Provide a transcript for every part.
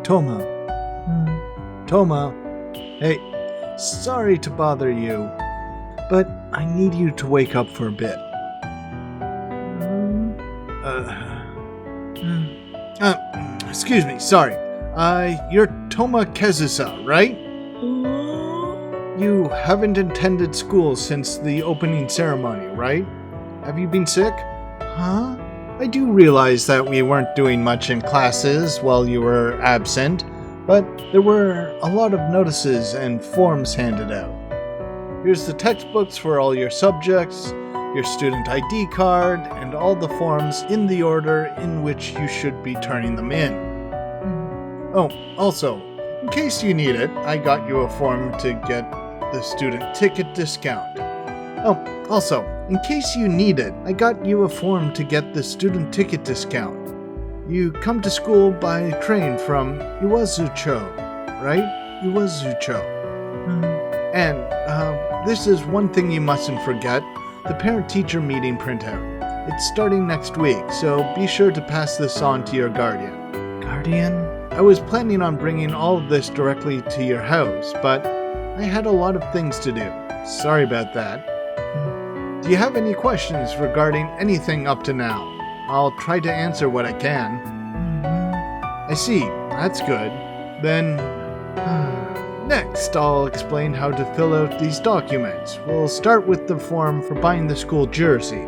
Touma. Touma. Hey, sorry to bother you, but I need you to wake up for a bit. Excuse me, sorry. You're Touma Kezusa, right? You haven't attended school since the opening ceremony, right? Have you been sick? Huh? I do realize that we weren't doing much in classes while you were absent, but there were a lot of notices and forms handed out. Here's the textbooks for all your subjects, your student ID card, and all the forms in the order in which you should be turning them in. Oh, also, in case you need it, I got you a form to get the student ticket discount. You come to school by train from Iwazucho, right? Iwazucho. And this is one thing you mustn't forget, the parent-teacher meeting printout. It's starting next week, so be sure to pass this on to your guardian. Guardian? I was planning on bringing all of this directly to your house, but I had a lot of things to do. Sorry about that. Do you have any questions regarding anything up to now? I'll try to answer what I can. I see. That's good. Then, next I'll explain how to fill out these documents. We'll start with the form for buying the school jersey.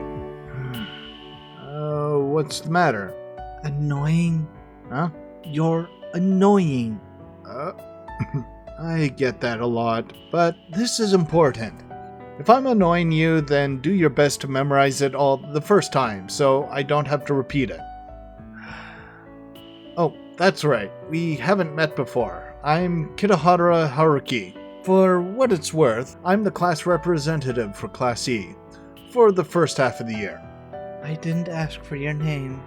What's the matter? Annoying. Huh? You're annoying. I get that a lot, but this is important. If I'm annoying you, then do your best to memorize it all the first time, so I don't have to repeat it. Oh, that's right. We haven't met before. I'm Kitahara Haruki. For what it's worth, I'm the class representative for Class E, for the first half of the year. I didn't ask for your name.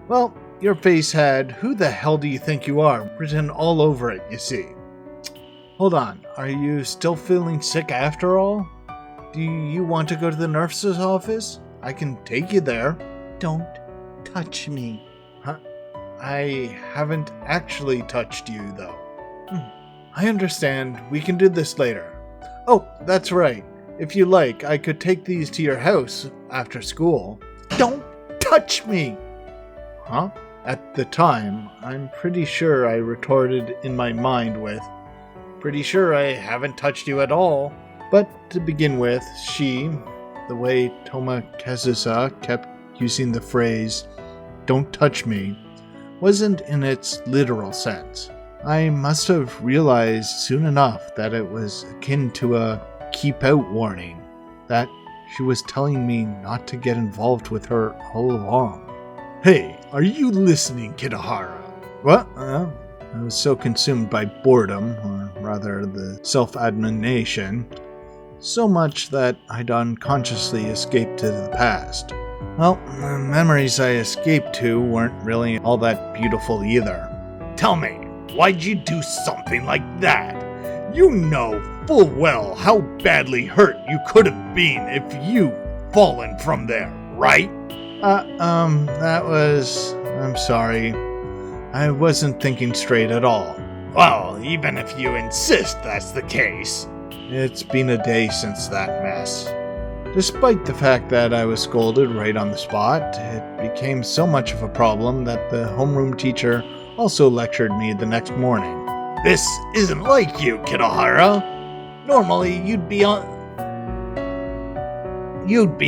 Well, your face had "Who the hell do you think you are?" written all over it, you see. Hold on, are you still feeling sick after all? Do you want to go to the nurse's office? I can take you there. Don't touch me. Huh? I haven't actually touched you, though. I understand. We can do this later. Oh, that's right. If you like, I could take these to your house after school. Don't touch me! Huh? At the time, I'm pretty sure I retorted in my mind with, "Pretty sure I haven't touched you at all." But to begin with, the way Touma Kezusa kept using the phrase, "don't touch me," wasn't in its literal sense. I must have realized soon enough that it was akin to a keep out warning, that she was telling me not to get involved with her all along. Hey, are you listening, Kitahara? What? I was so consumed by boredom, or rather the self-admonition, so much that I'd unconsciously escaped to the past. Well, the memories I escaped to weren't really all that beautiful either. Tell me, why'd you do something like that? You know full well how badly hurt you could have been if you'd fallen from there, right? I'm sorry. I wasn't thinking straight at all. Well, even if you insist that's the case. It's been a day since that mess. Despite the fact that I was scolded right on the spot, it became so much of a problem that the homeroom teacher also lectured me the next morning. This isn't like you, Kitahara. Normally, you'd be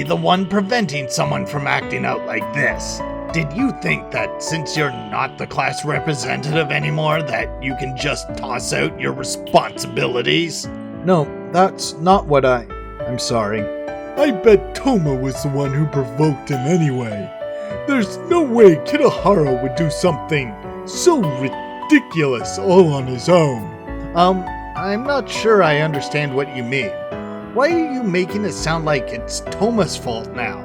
the one preventing someone from acting out like this. Did you think that since you're not the class representative anymore, that you can just toss out your responsibilities? No, that's not what I'm sorry. I bet Touma was the one who provoked him anyway. There's no way Kitahara would do something so ridiculous all on his own. I'm not sure I understand what you mean. Why are you making it sound like it's Touma's fault now?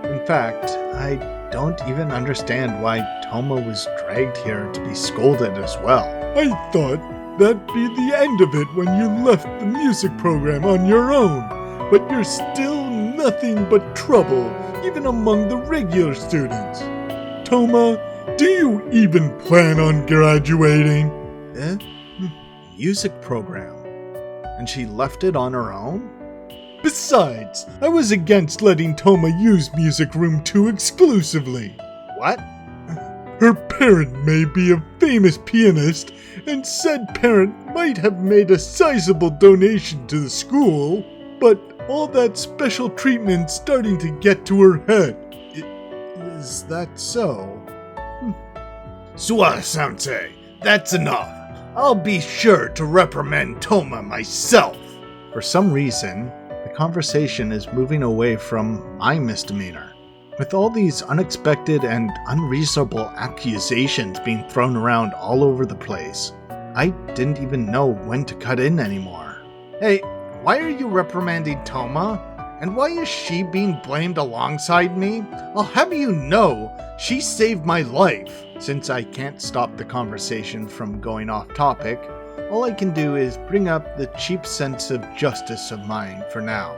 In fact, I don't even understand why Touma was dragged here to be scolded as well. I thought that'd be the end of it when you left the music program on your own, but you're still nothing but trouble, even among the regular students. Touma, Do you even plan on graduating? Eh? Music program. And she left it on her own? Besides, I was against letting Touma use Music Room 2 exclusively. What? Her parent may be a famous pianist, and said parent might have made a sizable donation to the school, but all that special treatment's starting to get to her head. Is that so? Suwa-sensei, that's enough. I'll be sure to reprimand Touma myself. For some reason, the conversation is moving away from my misdemeanor. With all these unexpected and unreasonable accusations being thrown around all over the place, I didn't even know when to cut in anymore. Hey, why are you reprimanding Touma? And why is she being blamed alongside me? I'll have you know, she saved my life. Since I can't stop the conversation from going off topic, all I can do is bring up the cheap sense of justice of mine for now.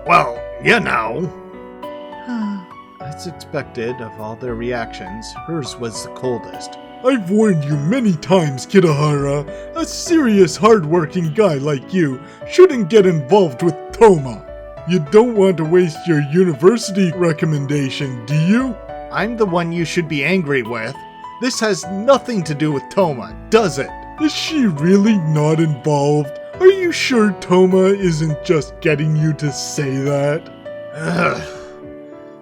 Well, you know. As expected of all their reactions, hers was the coldest. I've warned you many times, Kitahara. A serious, hard-working guy like you shouldn't get involved with Touma. You don't want to waste your university recommendation, do you? I'm the one you should be angry with. This has nothing to do with Touma, does it? Is she really not involved? Are you sure Touma isn't just getting you to say that? Ugh.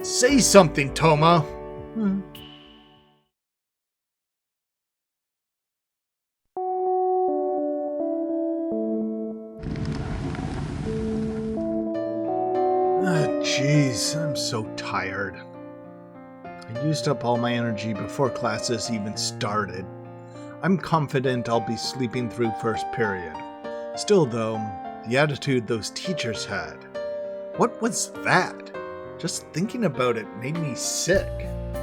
Say something, Touma. Jeez, I'm so tired. I used up all my energy before classes even started. I'm confident I'll be sleeping through first period. Still though, the attitude those teachers had. What was that? Just thinking about it made me sick.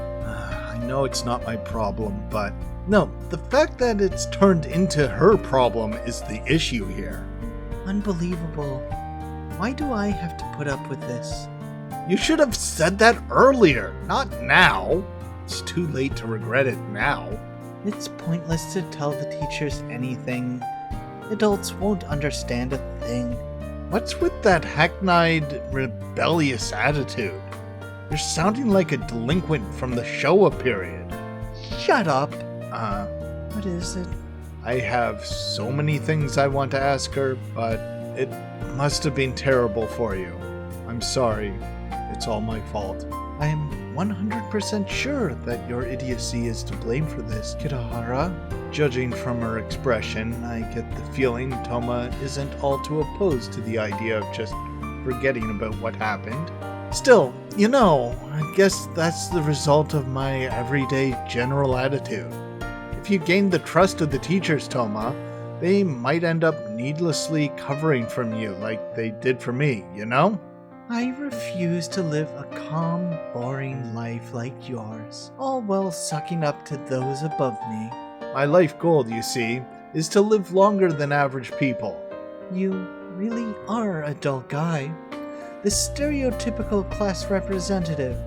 I know it's not my problem, but no, the fact that it's turned into her problem is the issue here. Unbelievable. Why do I have to put up with this? You should have said that earlier, not now. It's too late to regret it now. It's pointless to tell the teachers anything. Adults won't understand a thing. What's with that hackneyed, rebellious attitude? You're sounding like a delinquent from the Showa period. Shut up. What is it? I have so many things I want to ask her, but it must have been terrible for you. I'm sorry. It's all my fault. I am 100% sure that your idiocy is to blame for this, Kitahara. Judging from her expression, I get the feeling Touma isn't all too opposed to the idea of just forgetting about what happened. Still, I guess that's the result of my everyday general attitude. If you gain the trust of the teachers, Touma, they might end up needlessly covering from you like they did for me, I refuse to live a calm, boring life like yours, all while sucking up to those above me. My life goal, you see, is to live longer than average people. You really are a dull guy. The stereotypical class representative.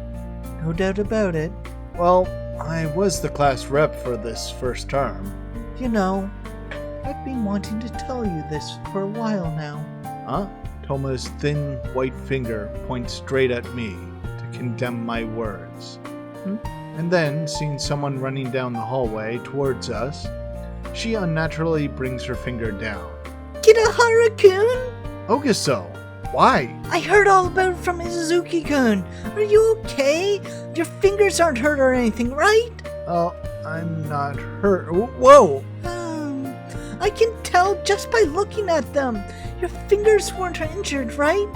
No doubt about it. Well, I was the class rep for this first term. I've been wanting to tell you this for a while now. Huh? Touma's thin, white finger points straight at me to condemn my words. And then, seeing someone running down the hallway towards us, she unnaturally brings her finger down. Kitahara-kun! Ogiso, why? I heard all about it from Izuki-kun. Are you okay? Your fingers aren't hurt or anything, right? Oh, I'm not hurt. Whoa! I can tell just by looking at them. Your fingers weren't injured, right?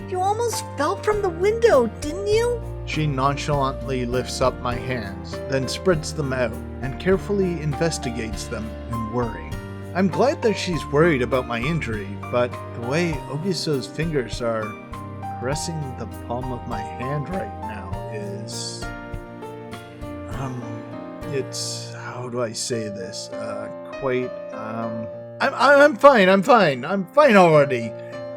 You almost fell from the window, didn't you? She nonchalantly lifts up my hands, then spreads them out and carefully investigates them in worry. I'm glad that she's worried about my injury, but the way Ogiso's fingers are caressing the palm of my hand right now is... it's... how do I say this? I'm fine already.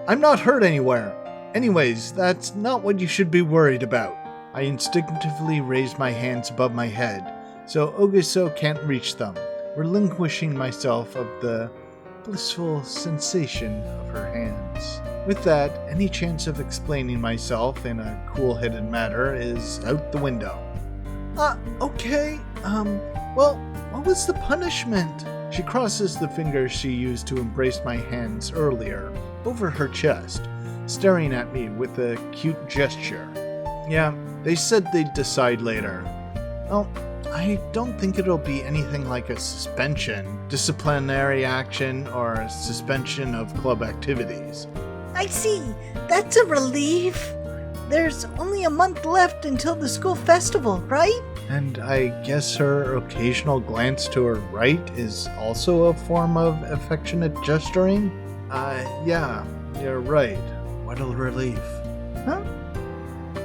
I'm not hurt anywhere. Anyways, that's not what you should be worried about. I instinctively raise my hands above my head, so Ogiso can't reach them, relinquishing myself of the blissful sensation of her hands. With that, any chance of explaining myself in a cool-headed manner is out the window. Okay, well, what was the punishment? She crosses the fingers she used to embrace my hands earlier over her chest, staring at me with a cute gesture. Yeah, they said they'd decide later. Well, I don't think it'll be anything like a suspension, disciplinary action, or a suspension of club activities. I see. That's a relief. There's only a month left until the school festival, right? And I guess her occasional glance to her right is also a form of affectionate gesturing? Yeah, you're right. What a relief. Huh?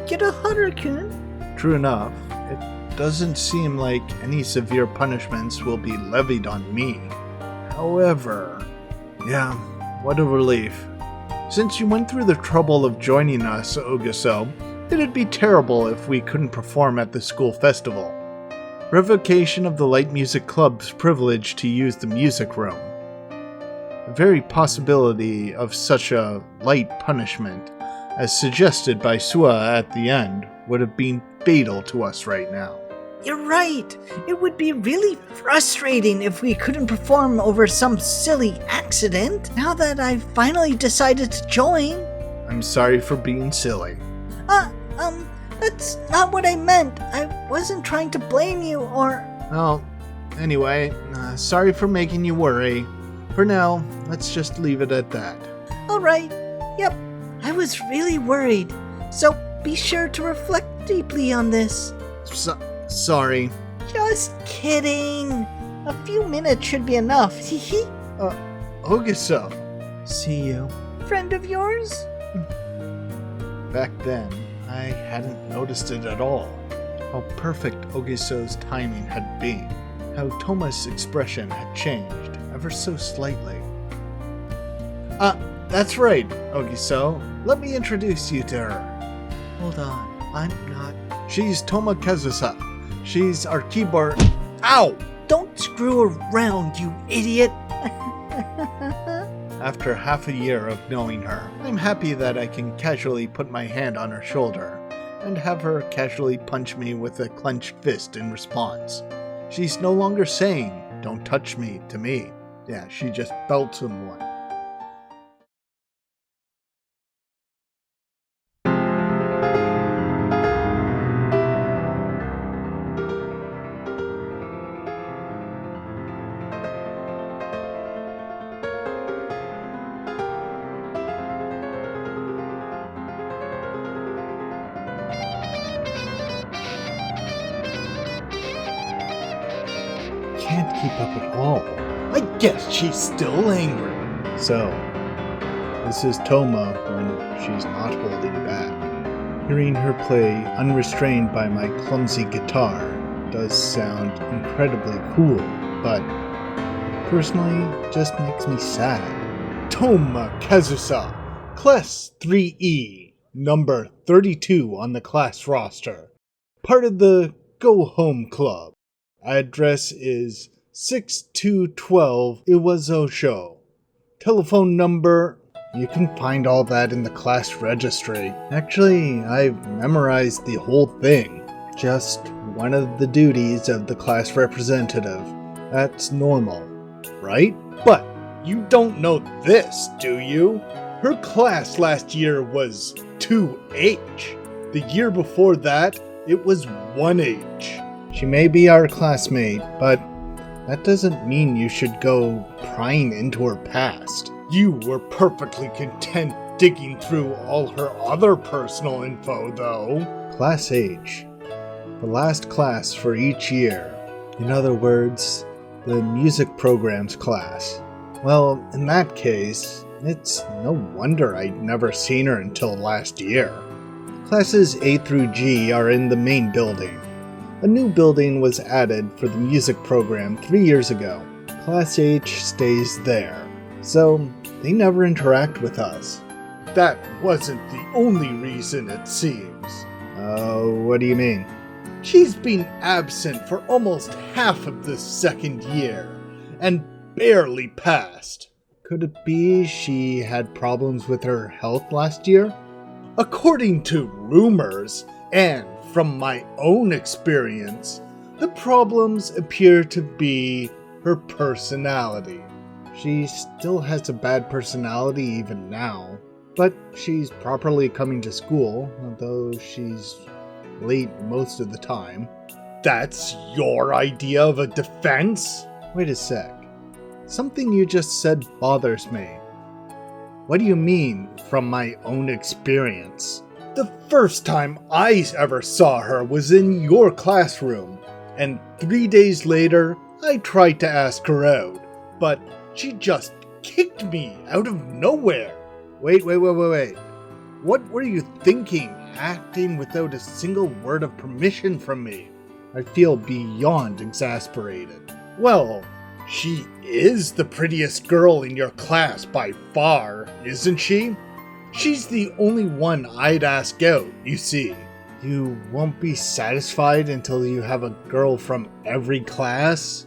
Get a Haruki. True enough, it doesn't seem like any severe punishments will be levied on me. However, yeah, what a relief. Since you went through the trouble of joining us, Ogiso, it'd be terrible if we couldn't perform at the school festival. Revocation of the Light Music Club's privilege to use the music room. The very possibility of such a light punishment, as suggested by Sua at the end, would have been fatal to us right now. You're right. It would be really frustrating if we couldn't perform over some silly accident. Now that I've finally decided to join. I'm sorry for being silly. That's not what I meant. I wasn't trying to blame you or... Well, anyway, sorry for making you worry. For now, let's just leave it at that. Alright. Yep. I was really worried. So be sure to reflect deeply on this. Sorry. Just kidding. A few minutes should be enough. Hehe. Ogiso. See you. Friend of yours? Back then, I hadn't noticed it at all. How perfect Ogiso's timing had been. How Touma's expression had changed, ever so slightly. That's right, Ogiso. Let me introduce you to her. Hold on, I'm not... She's Touma Kazusa. She's our keyboard... Ow! Don't screw around, you idiot! After half a year of knowing her, I'm happy that I can casually put my hand on her shoulder and have her casually punch me with a clenched fist in response. She's no longer saying, "Don't touch me," to me. Yeah, she just belts him one. Can't keep up at all. I guess she's still angry. So, this is Touma when she's not holding back. Hearing her play unrestrained by my clumsy guitar does sound incredibly cool, but personally just makes me sad. Touma Kazusa, Class 3E, number 32 on the class roster. Part of the Go Home Club. Address is 6212 Iwazosho. Telephone number... You can find all that in the class registry. Actually, I've memorized the whole thing. Just one of the duties of the class representative. That's normal, right? But you don't know this, do you? Her class last year was 2H. The year before that, it was 1H. She may be our classmate, but that doesn't mean you should go prying into her past. You were perfectly content digging through all her other personal info, though. Class H. The last class for each year. In other words, the music programs class. Well, in that case, it's no wonder I'd never seen her until last year. Classes A through G are in the main building. A new building was added for the music program 3 years ago. Class H stays there, so they never interact with us. That wasn't the only reason, it seems. What do you mean? She's been absent for almost half of the second year, and barely passed. Could it be she had problems with her health last year? According to rumors, and from my own experience, the problems appear to be her personality. She still has a bad personality even now, but she's properly coming to school, although she's late most of the time. That's your idea of a defense? Wait a sec. Something you just said bothers me. What do you mean, from my own experience? The first time I ever saw her was in your classroom, and 3 days later, I tried to ask her out, but she just kicked me out of nowhere. Wait. What were you thinking, acting without a single word of permission from me? I feel beyond exasperated. Well, she is the prettiest girl in your class by far, isn't she? She's the only one I'd ask out, you see. You won't be satisfied until you have a girl from every class?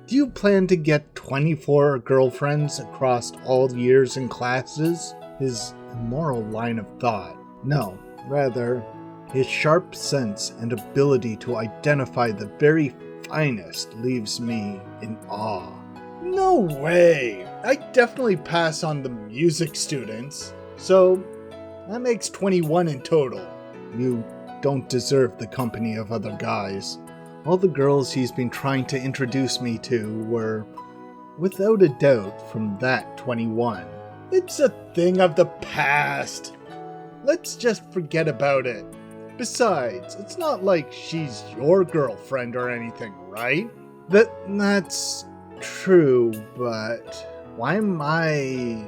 Do you plan to get 24 girlfriends across all years and classes? His immoral line of thought. No, rather, his sharp sense and ability to identify the very finest leaves me in awe. No way! I definitely pass on the music students. So, that makes 21 in total. You don't deserve the company of other guys. All the girls he's been trying to introduce me to were, without a doubt, from that 21. It's a thing of the past. Let's just forget about it. Besides, it's not like she's your girlfriend or anything, right? That's true, but why am I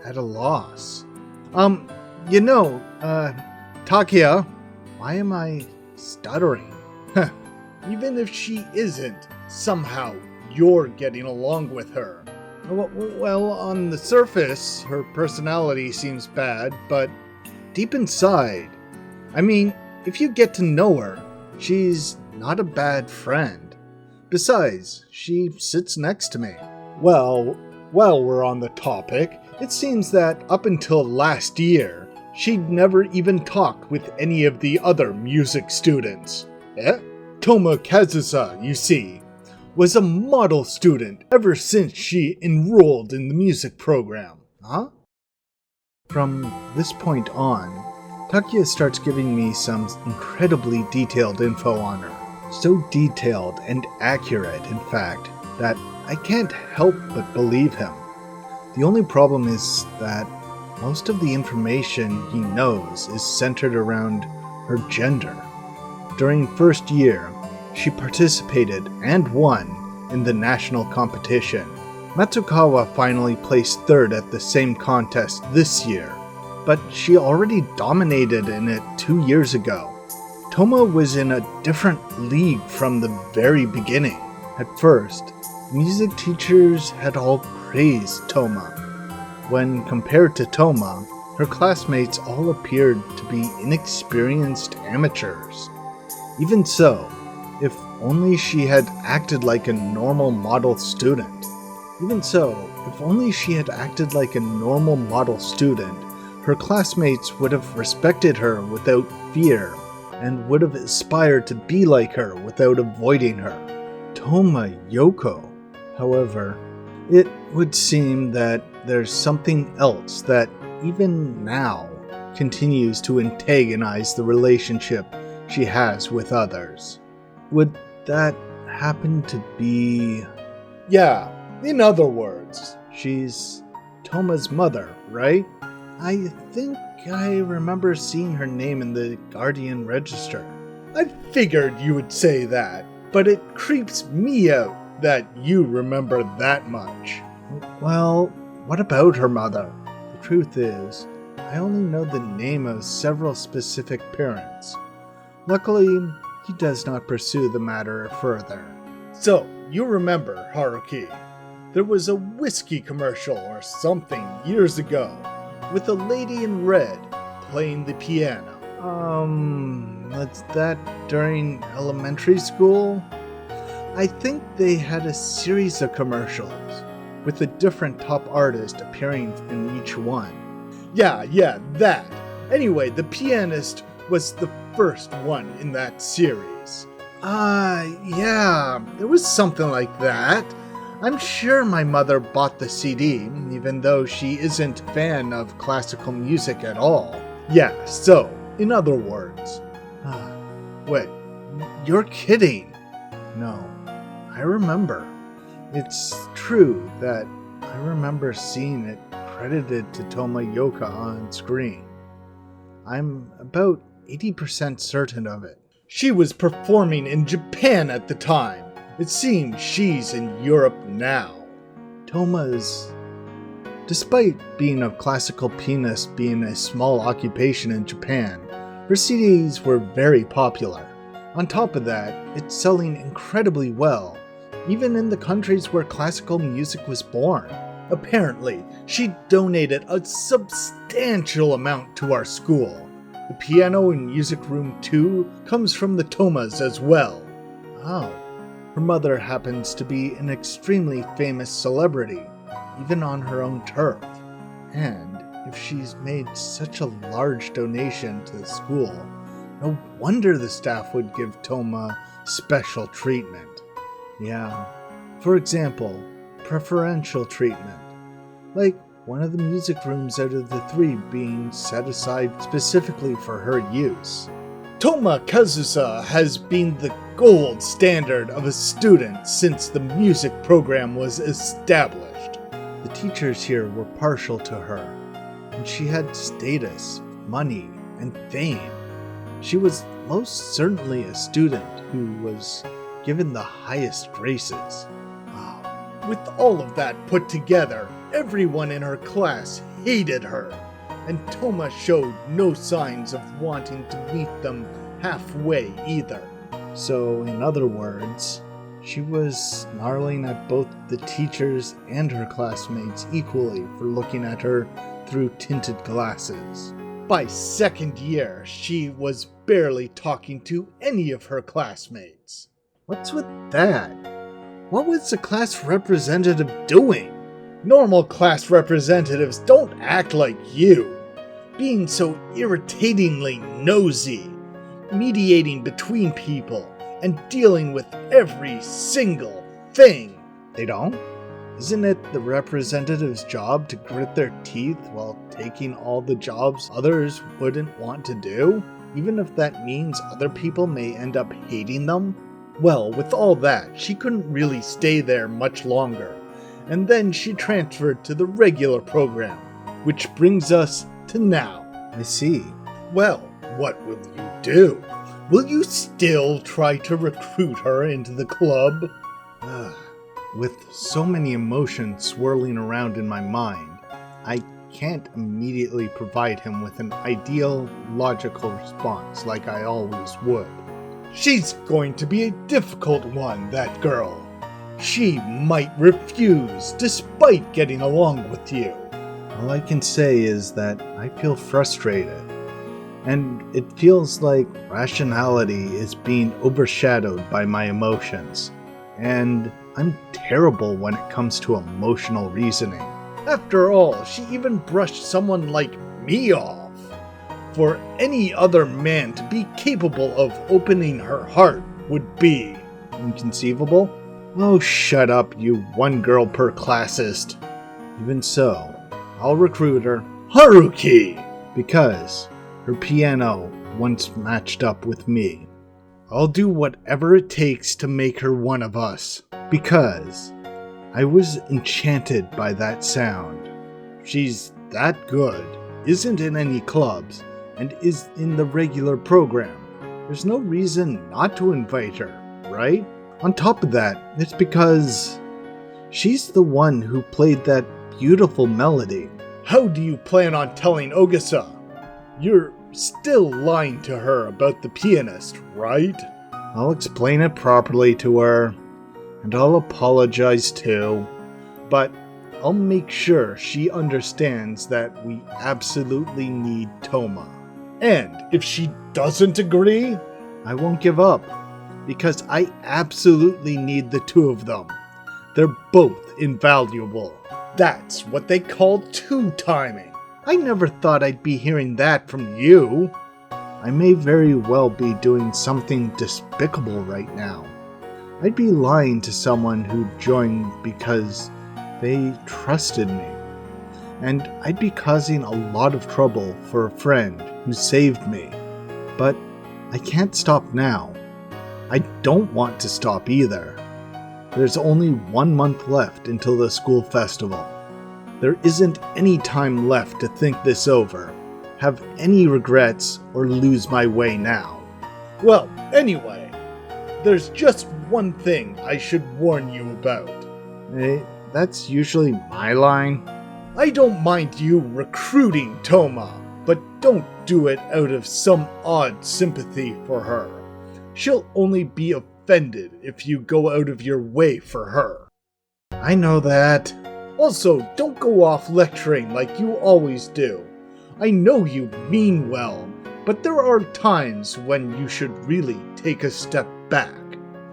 at a loss? Takia, why am I stuttering? Even if she isn't, somehow you're getting along with her. Well, on the surface, her personality seems bad, but deep inside, I mean, if you get to know her, she's not a bad friend. Besides, she sits next to me. Well, while we're on the topic, it seems that up until last year, she'd never even talked with any of the other music students. Touma Kazusa, you see, was a model student ever since she enrolled in the music program. Huh? From this point on, Takia starts giving me some incredibly detailed info on her. So detailed and accurate, in fact, that I can't help but believe him. The only problem is that most of the information he knows is centered around her gender. During first year, she participated and won in the national competition. Matsukawa finally placed third at the same contest this year, but she already dominated in it 2 years ago. Touma was in a different league from the very beginning. At first, music teachers had all praised Touma. When compared to Touma, her classmates all appeared to be inexperienced amateurs. Even so, if only she had acted like a normal model student. Her classmates would have respected her without fear, and would have aspired to be like her without avoiding her. Touma Yoko, however, it would seem that there's something else that, even now, continues to antagonize the relationship she has with others. Would that happen to be... Yeah, in other words, she's Touma's mother, right? I think I remember seeing her name in the Guardian Register. I figured you would say that, but it creeps me out that you remember that much. Well, what about her mother? The truth is, I only know the name of several specific parents. Luckily, he does not pursue the matter further. So, you remember, Haruki, there was a whiskey commercial or something years ago with a lady in red playing the piano. Was that during elementary school? I think they had a series of commercials with a different top artist appearing in each one. Yeah, that. Anyway, the pianist was the first one in that series. Yeah, it was something like that. I'm sure my mother bought the CD, even though she isn't a fan of classical music at all. Yeah, so, in other words... Wait, you're kidding. No, I remember. It's true that I remember seeing it credited to Touma Yoka on screen. I'm about 80% certain of it. She was performing in Japan at the time. It seems she's in Europe now. Toma's... Despite being a classical pianist being a small occupation in Japan, her CDs were very popular. On top of that, it's selling incredibly well, even in the countries where classical music was born. Apparently, she donated a substantial amount to our school. The piano in Music Room 2 comes from the Toumas as well. Oh. Her mother happens to be an extremely famous celebrity, even on her own turf. And if she's made such a large donation to the school, no wonder the staff would give Touma special treatment. Yeah, for example, preferential treatment. Like one of the music rooms out of the 3 being set aside specifically for her use. Touma Kazusa has been the gold standard of a student since the music program was established. The teachers here were partial to her, and she had status, money, and fame. She was most certainly a student who was given the highest graces. Wow. With all of that put together, everyone in her class hated her, and Touma showed no signs of wanting to meet them halfway either. So, in other words, she was snarling at both the teachers and her classmates equally for looking at her through tinted glasses. By second year, she was barely talking to any of her classmates. What's with that? What was the class representative doing? Normal class representatives don't act like you, being so irritatingly nosy, mediating between people, and dealing with every single thing. They don't? Isn't it the representative's job to grit their teeth while taking all the jobs others wouldn't want to do? Even if that means other people may end up hating them? Well, with all that, she couldn't really stay there much longer, and then she transferred to the regular program, which brings us to now. I see. Well, what will you do? Will you still try to recruit her into the club? With so many emotions swirling around in my mind, I can't immediately provide him with an ideal, logical response like I always would. She's going to be a difficult one, that girl. She might refuse despite getting along with you. All I can say is that I feel frustrated, and it feels like rationality is being overshadowed by my emotions, and I'm terrible when it comes to emotional reasoning. After all, she even brushed someone like me off. For any other man to be capable of opening her heart would be inconceivable. Oh, shut up, you one girl per classist. Even so, I'll recruit her. Haruki! Because her piano once matched up with me. I'll do whatever it takes to make her one of us. Because I was enchanted by that sound. She's that good, isn't in any clubs, and is in the regular program. There's no reason not to invite her, right? On top of that, it's because she's the one who played that beautiful melody. How do you plan on telling Ogiso? You're still lying to her about the pianist, right? I'll explain it properly to her, and I'll apologize too, but I'll make sure she understands that we absolutely need Touma. And if she doesn't agree, I won't give up, because I absolutely need the two of them. They're both invaluable. That's what they call two-timing. I never thought I'd be hearing that from you. I may very well be doing something despicable right now. I'd be lying to someone who joined because they trusted me. And I'd be causing a lot of trouble for a friend who saved me. But I can't stop now. I don't want to stop either. There's only 1 month left until the school festival. There isn't any time left to think this over, have any regrets, or lose my way now. Well, anyway, there's just one thing I should warn you about. That's usually my line. I don't mind you recruiting Touma, but don't do it out of some odd sympathy for her. She'll only be offended if you go out of your way for her. I know that. Also, don't go off lecturing like you always do. I know you mean well, but there are times when you should really take a step back.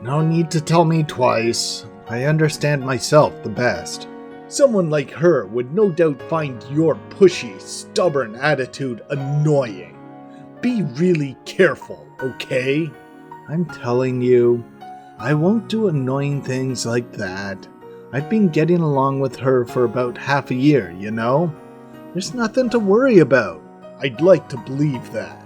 No need to tell me twice. I understand myself the best. Someone like her would no doubt find your pushy, stubborn attitude annoying. Be really careful, okay? I'm telling you, I won't do annoying things like that. I've been getting along with her for about half a year, you know? There's nothing to worry about. I'd like to believe that.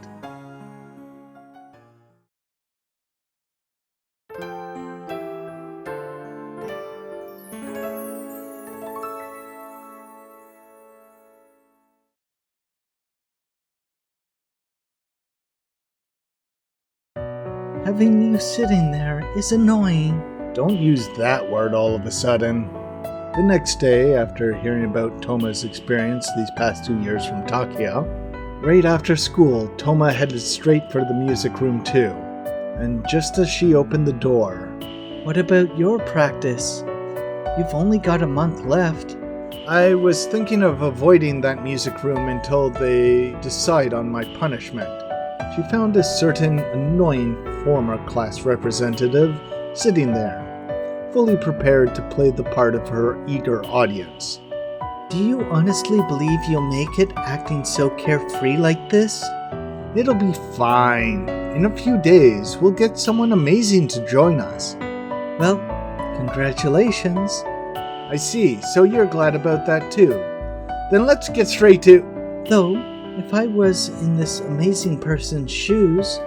Having you sitting there is annoying. Don't use that word all of a sudden. The next day, after hearing about Touma's experience these past 2 years from Tokyo, right after school, Touma headed straight for the music room too. And just as she opened the door, What about your practice? You've only got a month left. I was thinking of avoiding that music room until they decide on my punishment. She found a certain annoying former class representative sitting there, fully prepared to play the part of her eager audience. Do you honestly believe you'll make it acting so carefree like this? It'll be fine. In a few days, we'll get someone amazing to join us. Well, congratulations. I see, so you're glad about that too. Then let's get straight to... Though, if I was in this amazing person's shoes,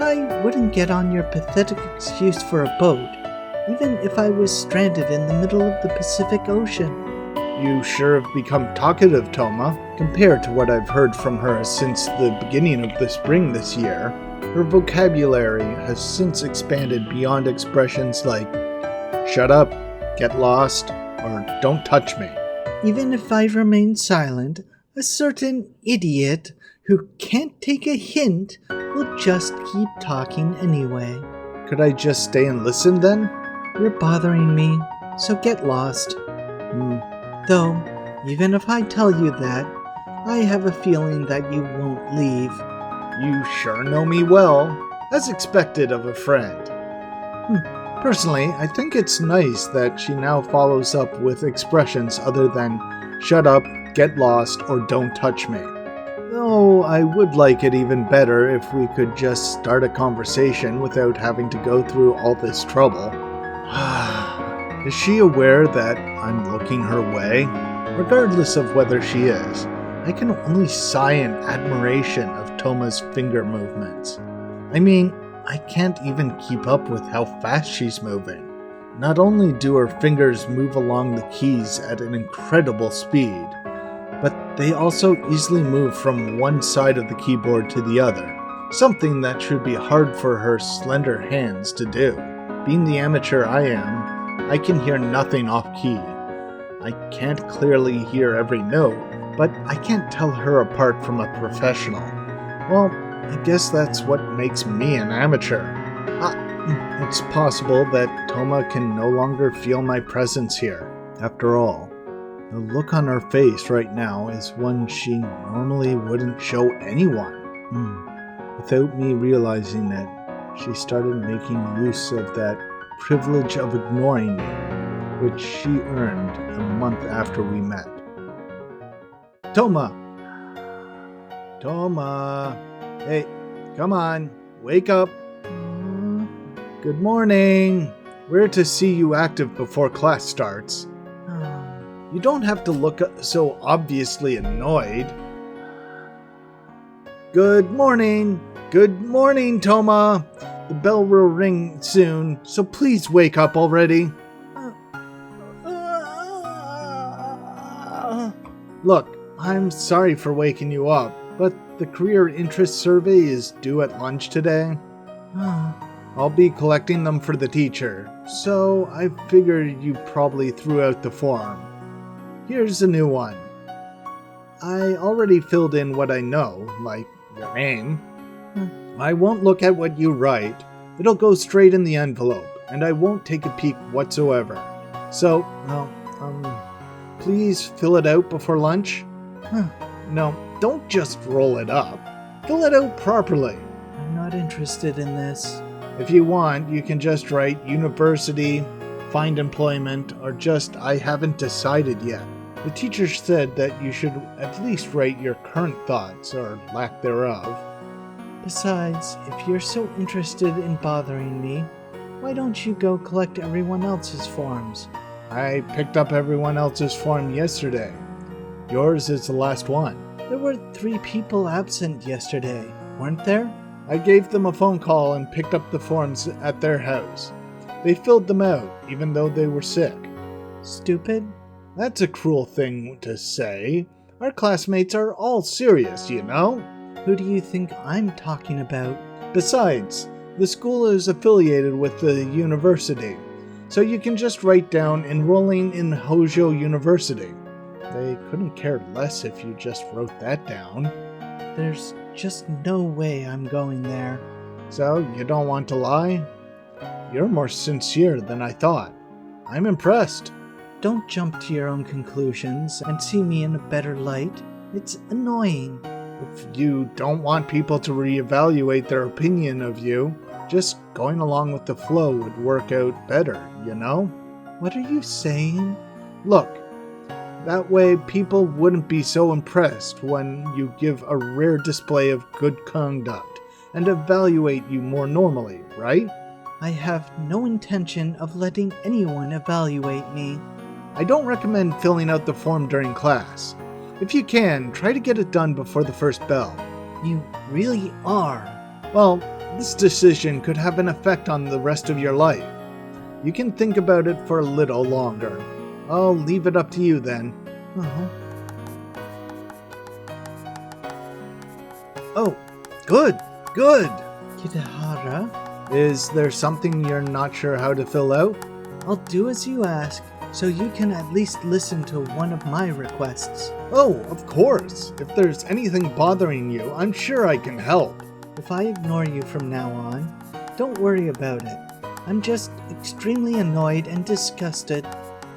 I wouldn't get on your pathetic excuse for a boat, even if I was stranded in the middle of the Pacific Ocean. You sure have become talkative, Touma, compared to what I've heard from her since the beginning of the spring this year. Her vocabulary has since expanded beyond expressions like, shut up, get lost, or don't touch me. Even if I remain silent, a certain idiot who can't take a hint will just keep talking anyway. Could I just stay and listen then? You're bothering me, so get lost. Though, even if I tell you that, I have a feeling that you won't leave. You sure know me well, as expected of a friend. Personally, I think it's nice that she now follows up with expressions other than shut up, get lost, or don't touch me. Though I would like it even better if we could just start a conversation without having to go through all this trouble. Is she aware that I'm looking her way? Regardless of whether she is, I can only sigh in admiration of Touma's finger movements. I mean, I can't even keep up with how fast she's moving. Not only do her fingers move along the keys at an incredible speed, but they also easily move from one side of the keyboard to the other, something that should be hard for her slender hands to do. Being the amateur I am, I can hear nothing off key. I can't clearly hear every note, but I can't tell her apart from a professional. Well, I guess that's what makes me an amateur. It's possible that Touma can no longer feel my presence here. After all, the look on her face right now is one she normally wouldn't show anyone. Without me realizing it, she started making use of that privilege of ignoring me, which she earned a month after we met. Touma! Touma! Hey, come on, wake up! Good morning! We're to see you active before class starts. You don't have to look so obviously annoyed. Good morning! Good morning, Touma! The bell will ring soon, so please wake up already. Look, I'm sorry for waking you up, but the career interest survey is due at lunch today. I'll be collecting them for the teacher, so I figured you probably threw out the form. Here's a new one. I already filled in what I know, like your name. I won't look at what you write. It'll go straight in the envelope, and I won't take a peek whatsoever. So, please fill it out before lunch? No, don't just roll it up. Fill it out properly. I'm not interested in this. If you want, you can just write university, find employment, or just I haven't decided yet. The teacher said that you should at least write your current thoughts, or lack thereof. Besides, if you're so interested in bothering me, why don't you go collect everyone else's forms? I picked up everyone else's form yesterday. Yours is the last one. There were 3 people absent yesterday, weren't there? I gave them a phone call and picked up the forms at their house. They filled them out, even though they were sick. Stupid? That's a cruel thing to say. Our classmates are all serious, you know? Who do you think I'm talking about? Besides, the school is affiliated with the university, so you can just write down enrolling in Hojo University. They couldn't care less if you just wrote that down. There's just no way I'm going there. So, you don't want to lie? You're more sincere than I thought. I'm impressed. Don't jump to your own conclusions and see me in a better light. It's annoying. If you don't want people to reevaluate their opinion of you, just going along with the flow would work out better, you know? What are you saying? Look, that way people wouldn't be so impressed when you give a rare display of good conduct and evaluate you more normally, right? I have no intention of letting anyone evaluate me. I don't recommend filling out the form during class. If you can, try to get it done before the first bell. You really are. Well, this decision could have an effect on the rest of your life. You can think about it for a little longer. I'll leave it up to you then. Oh, good. Kitahara, Is there something you're not sure how to fill out? I'll do as you ask, so you can at least listen to one of my requests. Oh, of course. If there's anything bothering you, I'm sure I can help. If I ignore you from now on, don't worry about it. I'm just extremely annoyed and disgusted.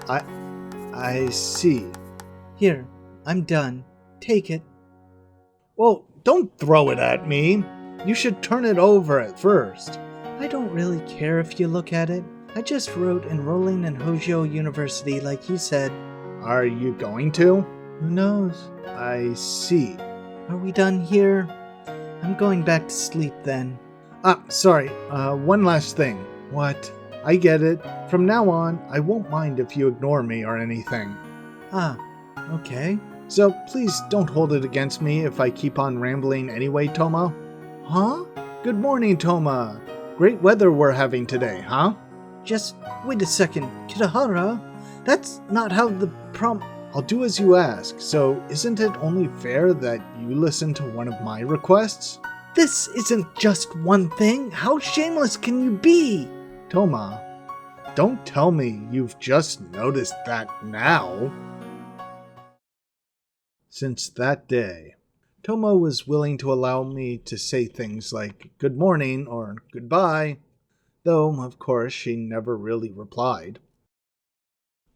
I see. Here, I'm done. Take it. Well, don't throw it at me. You should turn it over at first. I don't really care if you look at it. I just wrote enrolling in Hojo University like you said. Are you going to? Who knows? I see. Are we done here? I'm going back to sleep then. Sorry. One last thing. What? I get it. From now on, I won't mind if you ignore me or anything. Okay. So please don't hold it against me if I keep on rambling anyway, Touma. Huh? Good morning, Touma. Great weather we're having today, huh? Just wait a second, Kitahara. That's not how the I'll do as you ask, so isn't it only fair that you listen to one of my requests? This isn't just one thing. How shameless can you be? Touma, don't tell me you've just noticed that now. Since that day, Touma was willing to allow me to say things like good morning or goodbye, though, of course, she never really replied.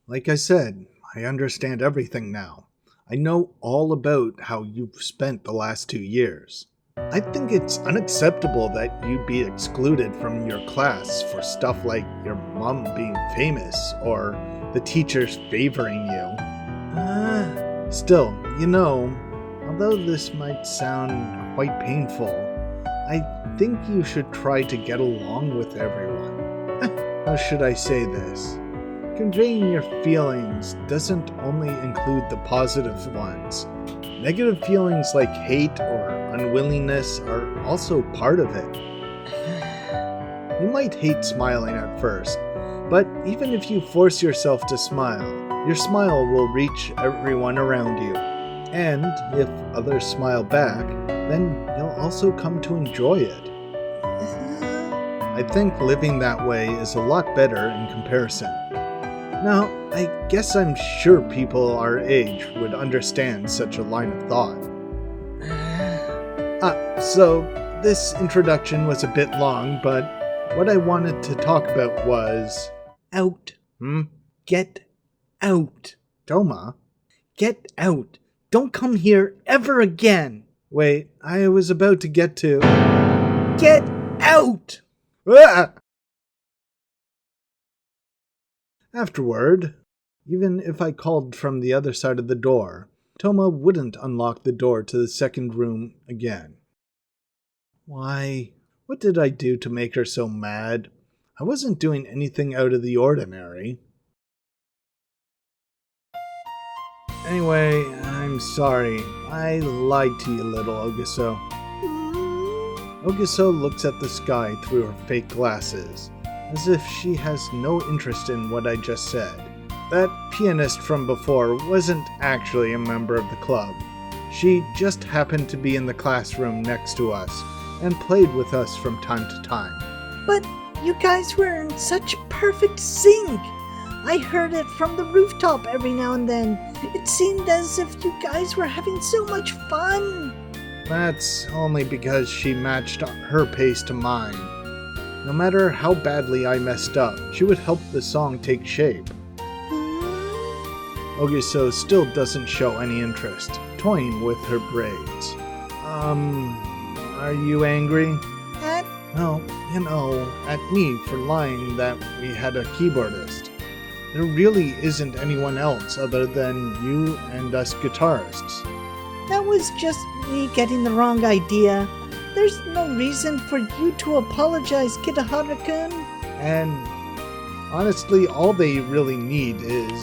Like I said, I understand everything now. I know all about how you've spent the last 2 years. I think it's unacceptable that you be excluded from your class for stuff like your mom being famous or the teachers favoring you. Still, although this might sound quite painful, I think you should try to get along with everyone. How should I say this? Conveying your feelings doesn't only include the positive ones. Negative feelings like hate or unwillingness are also part of it. You might hate smiling at first, but even if you force yourself to smile, your smile will reach everyone around you. And if others smile back, then you'll also come to enjoy it. I think living that way is a lot better in comparison. Now, I guess I'm sure people our age would understand such a line of thought. So this introduction was a bit long, but what I wanted to talk about was... Out. Get out. Touma? Get out. Don't come here ever again. Wait, I was about to get to... Get out! Ah! Afterward, even if I called from the other side of the door, Touma wouldn't unlock the door to the second room again. Why, what did I do to make her so mad? I wasn't doing anything out of the ordinary. Anyway, I'm sorry. I lied to you, little Ogiso. Ogiso looks at the sky through her fake glasses, as if she has no interest in what I just said. That pianist from before wasn't actually a member of the club. She just happened to be in the classroom next to us, and played with us from time to time. But you guys were in such perfect sync. I heard it from the rooftop every now and then. It seemed as if you guys were having so much fun. That's only because she matched her pace to mine. No matter how badly I messed up, she would help the song take shape. Ogiso still doesn't show any interest, toying with her braids. Are you angry? Well, at me for lying that we had a keyboardist. There really isn't anyone else other than you and us guitarists. That was just me getting the wrong idea. There's no reason for you to apologize, Kitahara-kun. And honestly, all they really need is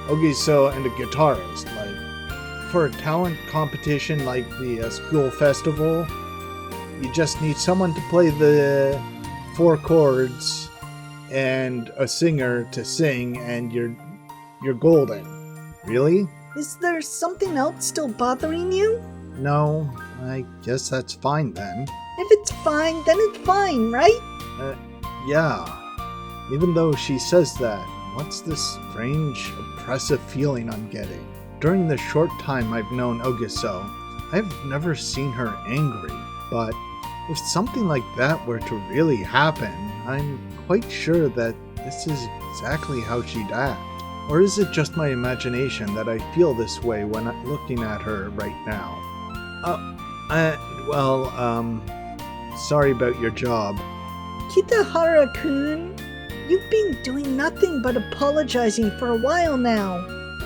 Ogiso and a guitarist. Like, for a talent competition like the school festival, you just need someone to play the 4 chords and a singer to sing, and you're golden. Really? Is there something else still bothering you? No, I guess that's fine then. If it's fine, then it's fine, right? Yeah. Even though she says that, what's this strange, oppressive feeling I'm getting? During the short time I've known Ogiso, I've never seen her angry, but if something like that were to really happen, I'm quite sure that this is exactly how she'd act. Or is it just my imagination that I feel this way when I'm looking at her right now? Sorry about your job. Kitahara-kun, you've been doing nothing but apologizing for a while now.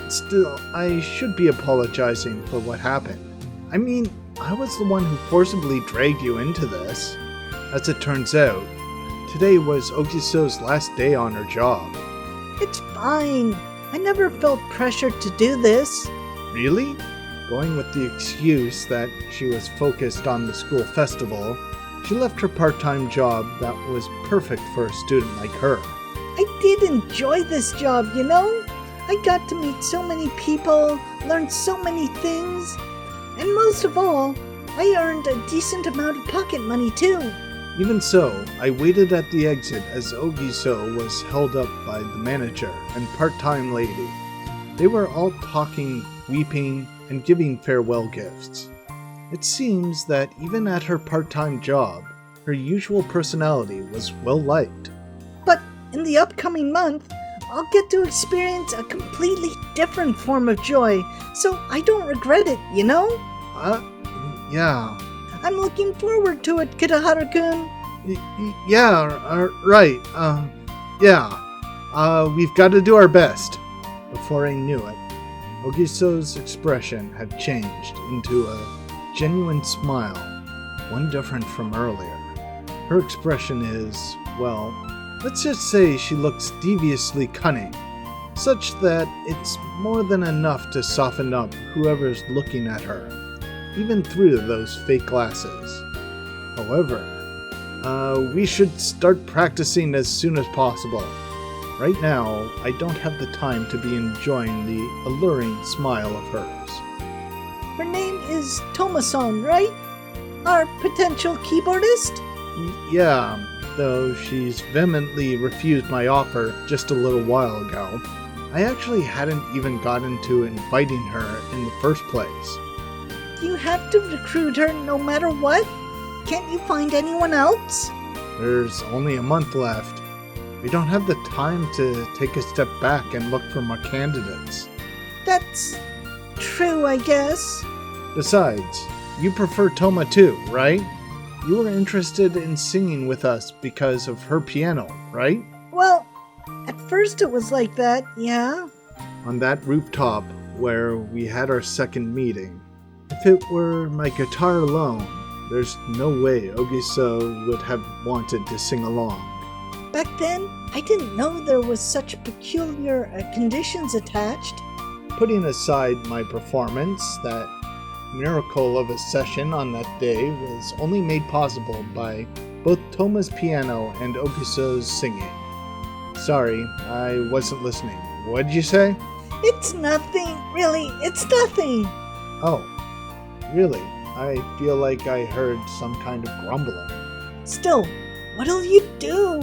Still, I should be apologizing for what happened. I mean, I was the one who forcibly dragged you into this. As it turns out, today was Ogiso's last day on her job. It's fine. I never felt pressured to do this. Really? Going with the excuse that she was focused on the school festival, she left her part-time job that was perfect for a student like her. I did enjoy this job, I got to meet so many people, learn so many things, and most of all, I earned a decent amount of pocket money too. Even so, I waited at the exit as Ogiso was held up by the manager and part-time lady. They were all talking, weeping, and giving farewell gifts. It seems that even at her part-time job, her usual personality was well-liked. But in the upcoming month, I'll get to experience a completely different form of joy, so I don't regret it, Yeah. I'm looking forward to it, Kitaharu-kun. Right. We've got to do our best. Before I knew it, Ogiso's expression had changed into a genuine smile, one different from earlier. Her expression is, well, let's just say she looks deviously cunning, such that it's more than enough to soften up whoever's looking at her, even through those fake glasses. However, we should start practicing as soon as possible. Right now, I don't have the time to be enjoying the alluring smile of hers. Her name is Touma-san, right? Our potential keyboardist? Yeah, though she's vehemently refused my offer just a little while ago. I actually hadn't even gotten to inviting her in the first place. Do you have to recruit her no matter what? Can't you find anyone else? There's only a month left. We don't have the time to take a step back and look for more candidates. That's true, I guess. Besides, you prefer Touma too, right? You were interested in singing with us because of her piano, right? Well, at first it was like that, yeah. On that rooftop where we had our second meeting. If it were my guitar alone, there's no way Ogiso would have wanted to sing along. Back then, I didn't know there was such peculiar conditions attached. Putting aside my performance, that miracle of a session on that day was only made possible by both Toma's piano and Ogiso's singing. Sorry, I wasn't listening. What'd you say? It's nothing, really, it's nothing. Oh, really? I feel like I heard some kind of grumbling. Still, what'll you do?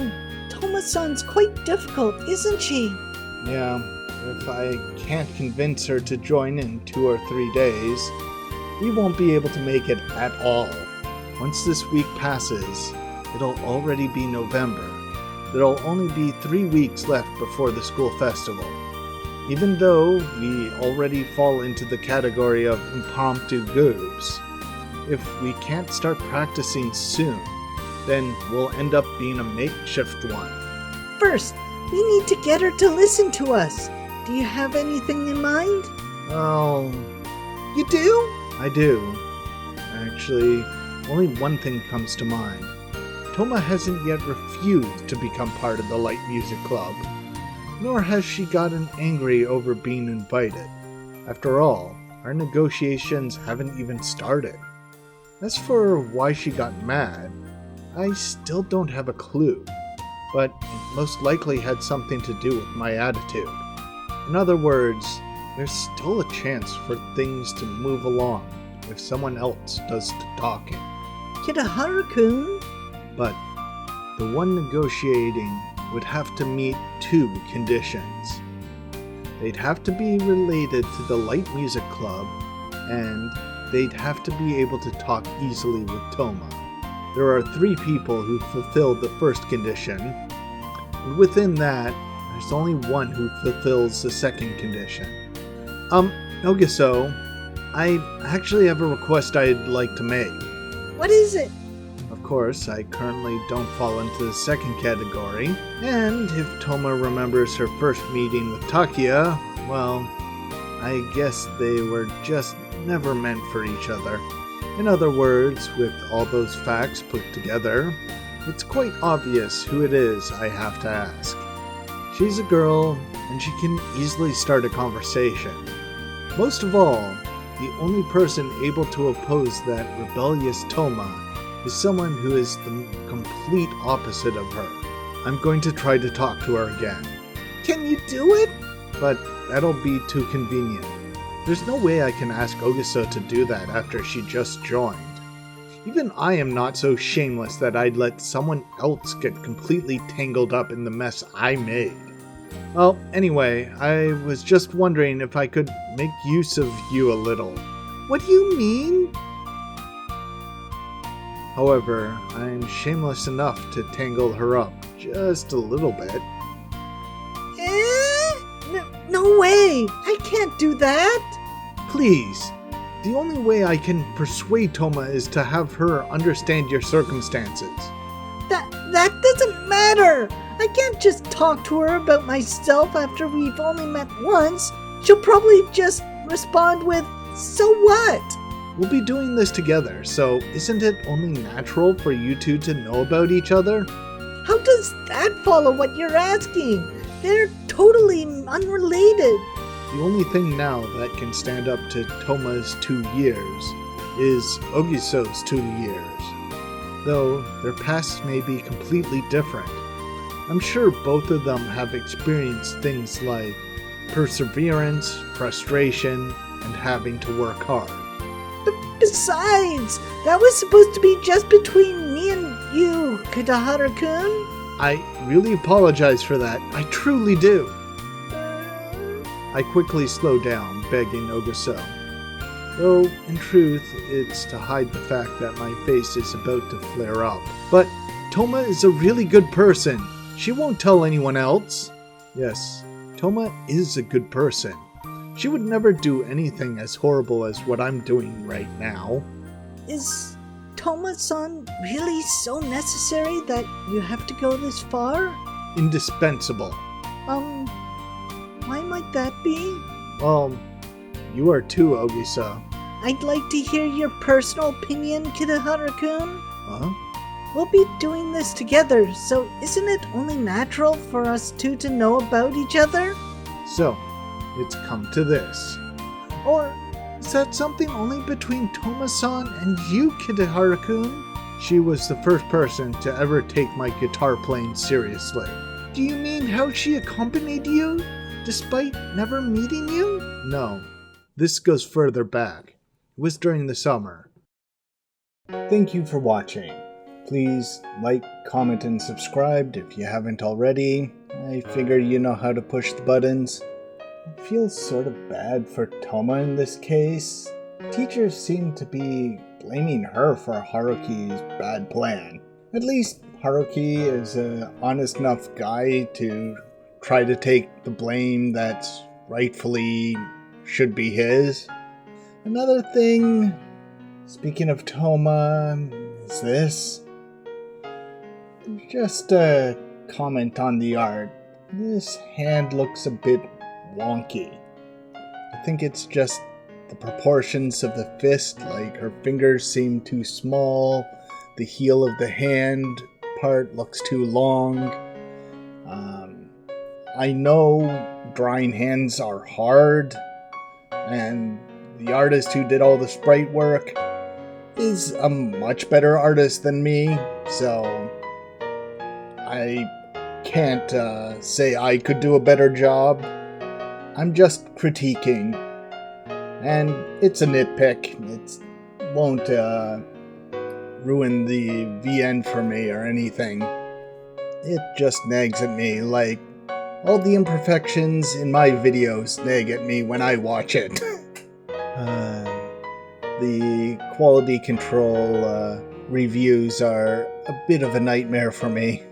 Touma-san's quite difficult, isn't she? Yeah, if I can't convince her to join in 2 or 3 days, we won't be able to make it at all. Once this week passes, it'll already be November. There'll only be 3 weeks left before the school festival. Even though we already fall into the category of impromptu goobs, if we can't start practicing soon, then we'll end up being a makeshift one. First, we need to get her to listen to us. Do you have anything in mind? Oh, You do? I do. Actually, only one thing comes to mind. Touma hasn't yet refused to become part of the Light Music Club, nor has she gotten angry over being invited. After all, our negotiations haven't even started. As for why she got mad, I still don't have a clue, but it most likely had something to do with my attitude. In other words, there's still a chance for things to move along if someone else does the talking. Kitaharu-kun? But the one negotiating would have to meet 2 conditions. They'd have to be related to the Light Music Club, and they'd have to be able to talk easily with Touma. There are 3 people who fulfilled the first condition, and within that, there's only one who fulfills the second condition. Ogiso, I actually have a request I'd like to make. What is it? Of course, I currently don't fall into the second category, and if Touma remembers her first meeting with Takia, well, I guess they were just never meant for each other. In other words, with all those facts put together, it's quite obvious who it is I have to ask. She's a girl, and she can easily start a conversation. Most of all, the only person able to oppose that rebellious Touma is someone who is the complete opposite of her. I'm going to try to talk to her again. Can you do it? But that'll be too convenient. There's no way I can ask Ogiso to do that after she just joined. Even I am not so shameless that I'd let someone else get completely tangled up in the mess I made. Well, anyway, I was just wondering if I could make use of you a little. What do you mean? However, I'm shameless enough to tangle her up just a little bit. No way! I can't do that! Please, The only way I can persuade Touma is to have her understand your circumstances. That doesn't matter! I can't just talk to her about myself after we've only met once. She'll probably just respond with, "So what?" We'll be doing this together, so isn't it only natural for you two to know about each other? How does that follow what you're asking? They're totally unrelated. The only thing now that can stand up to Toma's 2 years is Ogiso's 2 years. Though their pasts may be completely different. I'm sure both of them have experienced things like perseverance, frustration, and having to work hard. But besides, that was supposed to be just between me and you, Kitahara-kun. I really apologize for that. I truly do. I quickly slow down, begging Ogiso. Though, in truth, it's to hide the fact that my face is about to flare up. But Touma is a really good person. She won't tell anyone else. Yes, Touma is a good person. She would never do anything as horrible as what I'm doing right now. Is Touma-san really so necessary that you have to go this far? Indispensable. Why might that be? Well, you are too, Ogiso. I'd like to hear your personal opinion, Kitahara-kun. Huh? We'll be doing this together, so isn't it only natural for us two to know about each other? So, it's come to this. Or is that something only between Touma-san and you, Kitahara-kun? She was the first person to ever take my guitar playing seriously. Do you mean how she accompanied you, despite never meeting you? No, this goes further back. It was during the summer. Thank you for watching. Please like, comment, and subscribe if you haven't already. I figure you know how to push the buttons. I feel sort of bad for Touma in this case. Teachers seem to be blaming her for Haruki's bad plan. At least Haruki is an honest enough guy to try to take the blame that rightfully should be his. Another thing, speaking of Touma, is this. Just a comment on the art. This hand looks a bit wonky. I think it's just the proportions of the fist, like her fingers seem too small, the heel of the hand part looks too long. I know drawing hands are hard, and the artist who did all the sprite work is a much better artist than me, so I can't say I could do a better job. I'm just critiquing, and it's a nitpick. It won't ruin the VN for me or anything. It just nags at me like all the imperfections in my videos nag at me when I watch it. The quality control reviews are a bit of a nightmare for me.